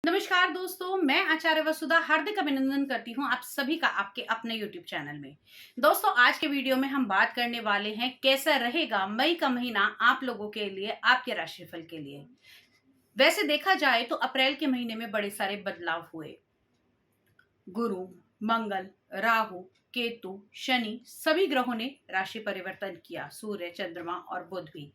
नमस्कार दोस्तों, मैं आचार्य वसुधा हार्दिक अभिनंदन करती हूँ आप सभी का आपके अपने YouTube चैनल में। दोस्तों, आज के वीडियो में हम बात करने वाले हैं कैसा रहेगा मई का महीना आप लोगों के लिए, आपके राशिफल के लिए। वैसे देखा जाए तो अप्रैल के महीने में बड़े सारे बदलाव हुए। गुरु, मंगल, राहु, केतु, शनि सभी ग्रहों ने राशि परिवर्तन किया, सूर्य, चंद्रमा और बुध भी।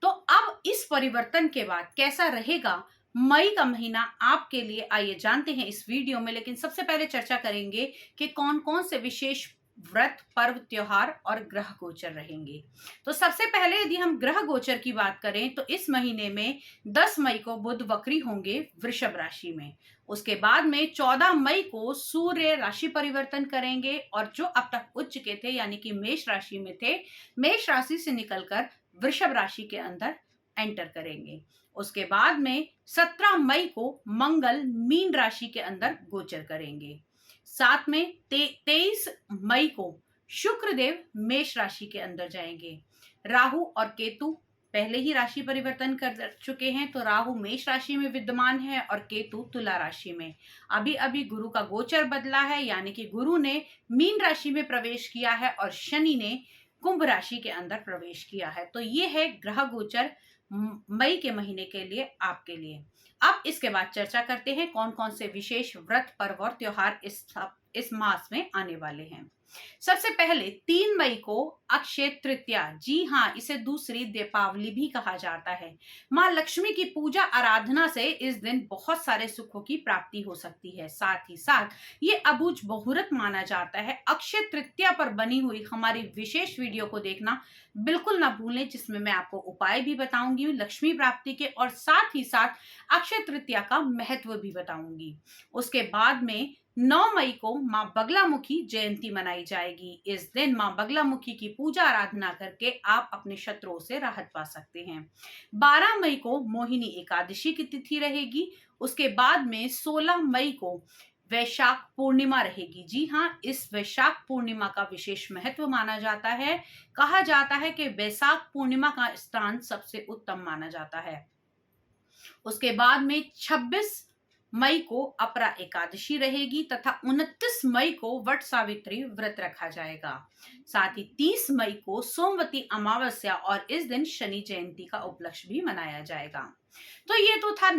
तो अब इस परिवर्तन के बाद कैसा रहेगा मई का महीना आपके लिए, आइए जानते हैं इस वीडियो में। लेकिन सबसे पहले चर्चा करेंगे कि कौन कौन से विशेष व्रत, पर्व, त्योहार और ग्रह गोचर रहेंगे। तो सबसे पहले यदि हम ग्रह गोचर की बात करें तो इस महीने में 10 मई को बुध वक्री होंगे वृषभ राशि में। उसके बाद में 14 मई को सूर्य राशि परिवर्तन करेंगे और जो अब तक उच्च के थे यानी कि मेष राशि में थे, मेष राशि से निकलकर वृषभ राशि के अंदर एंटर करेंगे। उसके बाद में 17 मई को मंगल मीन राशि के अंदर गोचर करेंगे। साथ में 23 मई को शुक्रदेव मेष राशि के अंदर जाएंगे। राहु और केतु पहले ही राशि परिवर्तन कर चुके हैं, तो राहु मेष राशि में विद्यमान है और केतु तुला राशि में। अभी अभी गुरु का गोचर बदला है, यानी कि गुरु ने मीन राशि में प्रवेश किया है और शनि ने कुंभ राशि के अंदर प्रवेश किया है। तो ये है ग्रह गोचर मई के महीने के लिए आपके लिए। अब इसके बाद चर्चा करते हैं कौन कौन से विशेष व्रत, पर्व और त्योहार इस मास में आने वाले हैं। सबसे पहले 3 मई को अक्षय तृतीया, जी हाँ, इसे दूसरी दीपावली भी कहा जाता है। माँ लक्ष्मी की पूजा आराधना से इस दिन बहुत सारे सुखों की प्राप्ति हो सकती है। साथ ही साथ ये अबूझ बहुरत माना जाता है। अक्षय तृतीया पर बनी हुई हमारी विशेष वीडियो को देखना बिल्कुल ना भूलें, जिसमें मैं आपको उपाय भी बताऊंगी लक्ष्मी प्राप्ति के और साथ ही साथ अक्षय तृतीया का महत्व भी बताऊंगी। उसके बाद में 9 मई को माँ बगलामुखी जयंती मनाई जाएगी। इस दिन माँ बगलामुखी की पूजा आराधना करके आप अपने शत्रुओं से राहत पा सकते हैं। 12 मई को मोहिनी एकादशी की तिथि रहेगी। उसके बाद में 16 मई को वैशाख पूर्णिमा रहेगी। जी हाँ, इस वैशाख पूर्णिमा का विशेष महत्व माना जाता है। कहा जाता है कि वैशाख पूर्णिमा का स्नान सबसे उत्तम माना जाता है। उसके बाद में 26 मई को अपरा एकादशी रहेगी तथा 29 मई को वट सावित्री व्रत रखा जाएगा। साथ ही 30 मई को सोमवती अमावस्या और इस दिन शनि जयंती का उपलक्ष्य भी मनाया जाएगा। तो ये तो था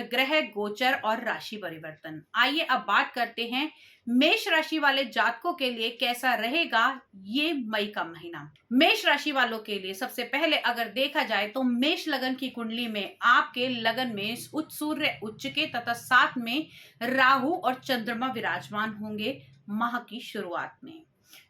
ग्रह गोचर और राशि परिवर्तन। आइए अब बात करते हैं मेष राशि वाले जातकों के लिए कैसा रहेगा ये मई का महीना। मेष राशि वालों के लिए सबसे पहले अगर देखा जाए तो मेष लगन की कुंडली में आपके लगन में उच्च सूर्य उच्च के तथा साथ में राहु और चंद्रमा विराजमान होंगे माह की शुरुआत में।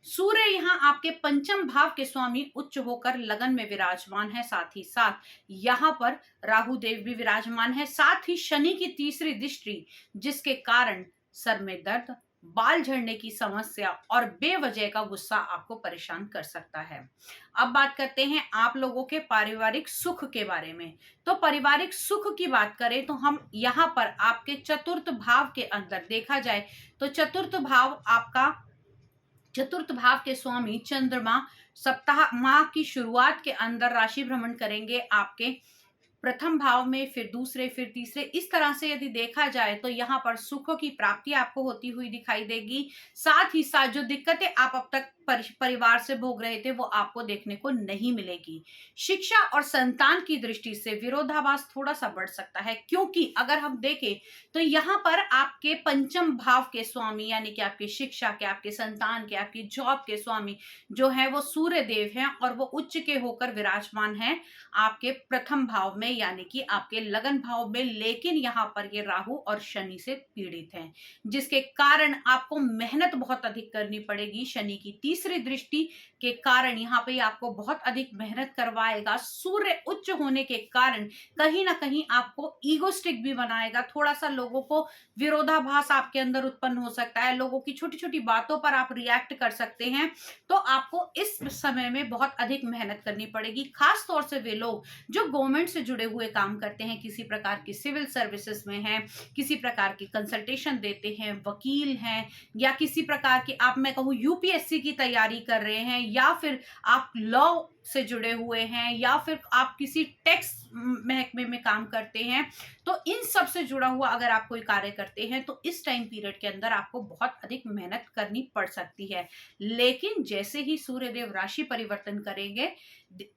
सूर्य यहाँ आपके पंचम भाव के स्वामी उच्च होकर लगन में विराजमान है। साथ ही साथ यहाँ पर राहु देव भी विराजमान है। साथ ही शनि की तीसरी दृष्टि, जिसके कारण सर में दर्द, बाल झड़ने की समस्या और बेवजह का गुस्सा आपको परेशान कर सकता है। अब बात करते हैं आप लोगों के पारिवारिक सुख के बारे में। तो पारिवारिक सुख की बात करें तो हम यहाँ पर आपके चतुर्थ भाव के अंदर देखा जाए तो चतुर्थ भाव के स्वामी चंद्रमा सप्ताह माह की शुरुआत के अंदर राशि भ्रमण करेंगे आपके प्रथम भाव में, फिर दूसरे, फिर तीसरे। इस तरह से यदि देखा जाए तो यहाँ पर सुखों की प्राप्ति आपको होती हुई दिखाई देगी। साथ ही साथ जो दिक्कतें आप अब तक परिवार से भोग रहे थे वो आपको देखने को नहीं मिलेगी। शिक्षा और संतान की दृष्टि से विरोधाभास थोड़ा सा बढ़ सकता है, क्योंकि अगर हम देखें तो यहाँ पर आपके पंचम भाव के स्वामी यानी कि आपकी शिक्षा के, आपके संतान के, आपकी जॉब के स्वामी जो है वो सूर्य देव हैं और वो उच्च के होकर विराजमान हैं आपके प्रथम भाव में यानी कि आपके लगन भाव में। लेकिन यहाँ पर ये राहु और शनि से पीड़ित हैं, जिसके कारण आपको मेहनत बहुत अधिक करनी पड़ेगी। शनि की तीसरी दृष्टि के कारण यहाँ पे आपको बहुत अधिक मेहनत करवाएगा। सूर्य उच्च होने के कारण कहीं ना कहीं आपको ईगोस्टिक भी बनाएगा। थोड़ा सा लोगों को विरोधाभास आपके अंदर उत्पन्न हो सकता है। लोगों की छोटी छोटी बातों पर आप रिएक्ट कर सकते हैं। तो आपको इस समय में बहुत अधिक मेहनत करनी पड़ेगी। खास तौर से वे लोग जो गवर्नमेंट से जुड़े हुए काम करते हैं, किसी प्रकार की सिविल सर्विसेज में हैं, किसी प्रकार की कंसल्टेशन देते हैं, वकील हैं, या किसी प्रकार की मैं कहूँ यूपीएससी की तैयारी कर रहे हैं, या फिर आप लॉ से जुड़े हुए हैं, या फिर आप किसी टैक्स महकमे में काम करते हैं, तो इन सब से जुड़ा हुआ अगर आप कोई कार्य करते हैं तो इस टाइम पीरियड के अंदर आपको बहुत अधिक मेहनत करनी पड़ सकती है। लेकिन जैसे ही सूर्यदेव राशि परिवर्तन करेंगे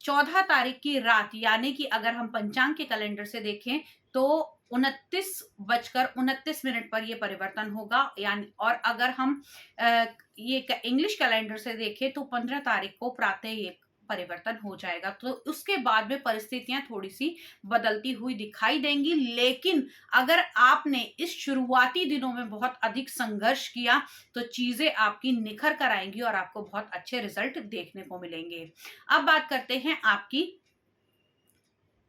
14 तारीख की रात, यानी कि अगर हम पंचांग के कैलेंडर से देखें तो 29:29 पर यह परिवर्तन होगा, यानी और अगर हम ये इंग्लिश कैलेंडर से देखें तो 15 तारीख को प्रातः ये परिवर्तन हो जाएगा। तो उसके बाद में परिस्थितियां थोड़ी सी बदलती हुई दिखाई देंगी। लेकिन अगर आपने इस शुरुआती दिनों में बहुत अधिक संघर्ष किया तो चीजें आपकी निखर कर आएंगी और आपको बहुत अच्छे रिजल्ट देखने को मिलेंगे। अब बात करते हैं आपकी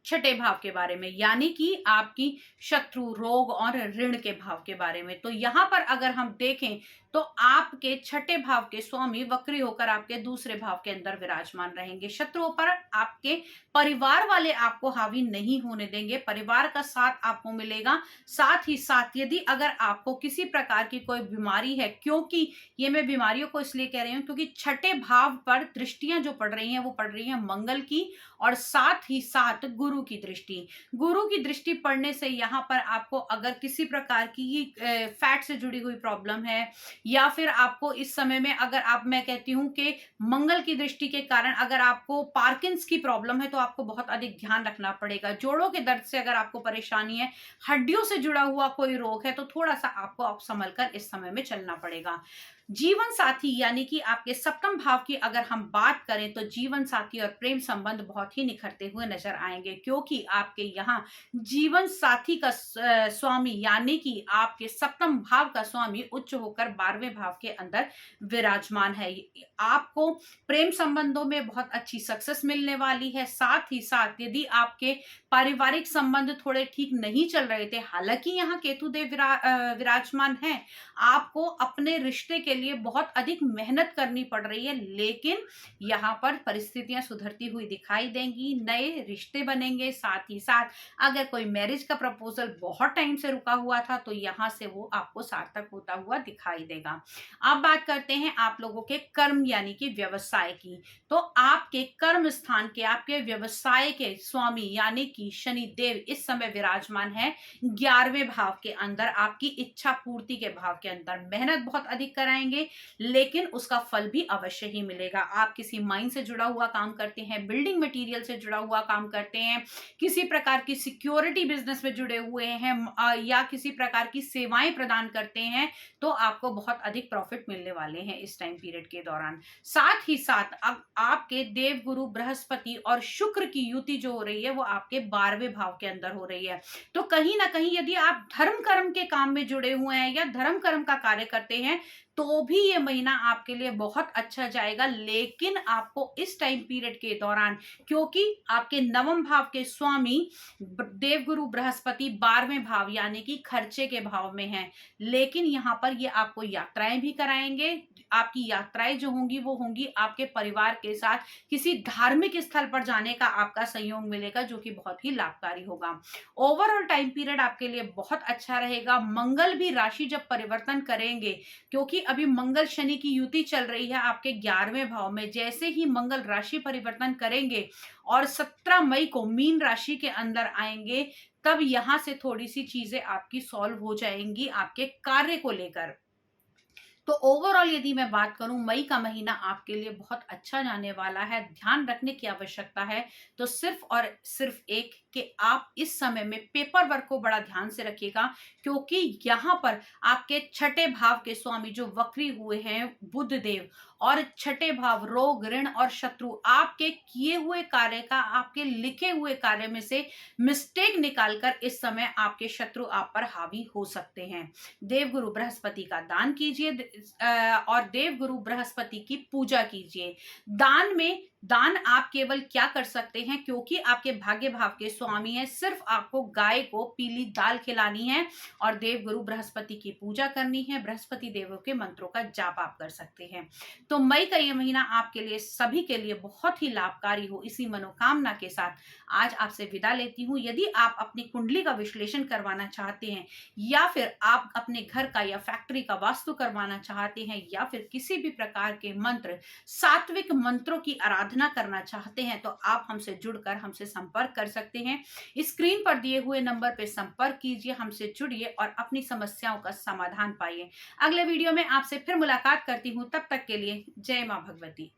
छठे भाव के बारे में, यानी कि आपकी शत्रु, रोग और ऋण के भाव के बारे में। तो यहां पर अगर हम देखें तो आपके छठे भाव के स्वामी वक्री होकर आपके दूसरे भाव के अंदर विराजमान रहेंगे। शत्रुओं पर आपके परिवार वाले आपको हावी नहीं होने देंगे, परिवार का साथ आपको मिलेगा। साथ ही साथ यदि अगर आपको किसी प्रकार की कोई बीमारी है, क्योंकि ये मैं बीमारियों को इसलिए कह रही हूं क्योंकि छठे भाव पर दृष्टियां जो पड़ रही हैं वो पड़ रही हैं मंगल की, और साथ ही साथ गुरु की दृष्टि। गुरु की दृष्टि पड़ने से यहाँ पर आपको अगर किसी प्रकार की फैट से जुड़ी हुई प्रॉब्लम है, या फिर आपको इस समय में अगर मैं कहती हूं कि मंगल की दृष्टि के कारण अगर आपको पार्किंस की प्रॉब्लम है तो आपको बहुत अधिक ध्यान रखना पड़ेगा। जोड़ों के दर्द से अगर आपको परेशानी है, हड्डियों से जुड़ा हुआ कोई रोग है, तो थोड़ा सा आपको आप संभल कर इस समय में चलना पड़ेगा। जीवन साथी यानी कि आपके सप्तम भाव की अगर हम बात करें तो जीवन साथी और प्रेम संबंध बहुत ही निखरते हुए नजर आएंगे, क्योंकि आपके यहाँ जीवन साथी का स्वामी यानी कि आपके सप्तम भाव का स्वामी उच्च होकर 12वें भाव के अंदर विराजमान है। आपको प्रेम संबंधों में बहुत अच्छी सक्सेस मिलने वाली है। साथ ही साथ यदि आपके पारिवारिक संबंध थोड़े ठीक नहीं चल रहे थे, हालांकि यहाँ केतुदेव विराजमान है, आपको अपने रिश्ते के लिए बहुत अधिक मेहनत करनी पड़ रही है, लेकिन यहाँ पर परिस्थितियां सुधरती हुई दिखाई देंगी, नए रिश्ते बनेंगे। साथ ही साथ अगर कोई मैरिज का प्रपोजल बहुत टाइम से रुका हुआ था तो यहाँ से वो आपको सार्थक होता हुआ दिखाई देगा। अब बात करते हैं आप लोगों के कर्म यानी कि व्यवसाय की। तो आपके कर्म स्थान के, आपके व्यवसाय के स्वामी यानी कि शनि देव इस समय विराजमान है 11वें भाव के अंदर, आपकी इच्छा पूर्ति के भाव के अंदर। मेहनत बहुत अधिक कराएंगे लेकिन उसका फल भी अवश्य ही मिलेगा। आप किसी माइन से जुड़ा हुआ काम करते हैं, बिल्डिंग मटेरियल से जुड़ा हुआ काम करते हैं, किसी प्रकार की सिक्योरिटी बिजनेस में जुड़े हुए हैं, या किसी प्रकार की सेवाएं प्रदान करते हैं, तो आपको बहुत अधिक प्रॉफिट मिलने वाले हैं इस टाइम पीरियड के दौरान। साथ ही साथ अब आपके देव गुरु बृहस्पति और शुक्र की युति जो हो रही है वो आपके 12वें भाव के अंदर हो रही है। तो कहीं ना कहीं यदि आप धर्म कर्म के काम में जुड़े हुए हैं या धर्म कर्म का कार्य करते हैं तो भी ये महीना आपके लिए बहुत अच्छा जाएगा। लेकिन आपको इस टाइम पीरियड के दौरान, क्योंकि आपके नवम भाव के स्वामी देवगुरु बृहस्पति 12वें भाव यानी कि खर्चे के भाव में हैं, लेकिन यहाँ पर ये आपको यात्राएं भी कराएंगे। आपकी यात्राएं जो होंगी वो होंगी आपके परिवार के साथ, किसी धार्मिक स्थल पर जाने का आपका संयोग मिलेगा जो कि बहुत ही लाभकारी होगा। ओवरऑल टाइम पीरियड आपके लिए बहुत अच्छा रहेगा। मंगल भी राशि जब परिवर्तन करेंगे, क्योंकि अभी मंगल शनि की युति चल रही है आपके 11वें भाव में, जैसे ही मंगल राशि परिवर्तन करेंगे और 17 मई को मीन राशि के अंदर आएंगे, तब यहां से थोड़ी सी चीजें आपकी सॉल्व हो जाएंगी आपके कार्य को लेकर। तो ओवरऑल यदि मैं बात करूं, मई का महीना आपके लिए बहुत अच्छा जाने वाला है। ध्यान रखने की आवश्यकता है तो सिर्फ और सिर्फ एक कि आप इस समय में पेपर वर्क को बड़ा ध्यान से रखिएगा, क्योंकि यहाँ पर आपके छठे भाव के स्वामी जो वक्री हुए हैं बुध देव, और छठे भाव रोग ऋण और शत्रु, आपके किए हुए कार्य का, आपके लिखे हुए कार्य में से मिस्टेक निकालकर इस समय आपके शत्रु आप पर हावी हो सकते हैं। देवगुरु बृहस्पति का दान कीजिए और देवगुरु बृहस्पति की पूजा कीजिए। दान में दान आप केवल क्या कर सकते हैं, क्योंकि आपके भाग्य भाव के स्वामी हैं, सिर्फ आपको गाय को पीली दाल खिलानी है और देवगुरु बृहस्पति की पूजा करनी है। बृहस्पति देवों के मंत्रों का जाप आप कर सकते हैं। तो मई का ये महीना आपके लिए, सभी के लिए बहुत ही लाभकारी हो, इसी मनोकामना के साथ आज आपसे विदा लेती हूँ। यदि आप अपनी कुंडली का विश्लेषण करवाना चाहते हैं, या फिर आप अपने घर का या फैक्ट्री का वास्तु करवाना चाहते हैं, या फिर किसी भी प्रकार के मंत्र, सात्विक मंत्रों की आराधना करना चाहते हैं, तो आप हमसे जुड़कर हमसे संपर्क कर सकते हैं। स्क्रीन पर दिए हुए नंबर पर संपर्क कीजिए, हमसे जुड़िए और अपनी समस्याओं का समाधान पाइए। अगले वीडियो में आपसे फिर मुलाकात करती हूँ, तब तक के लिए जय मां भगवती।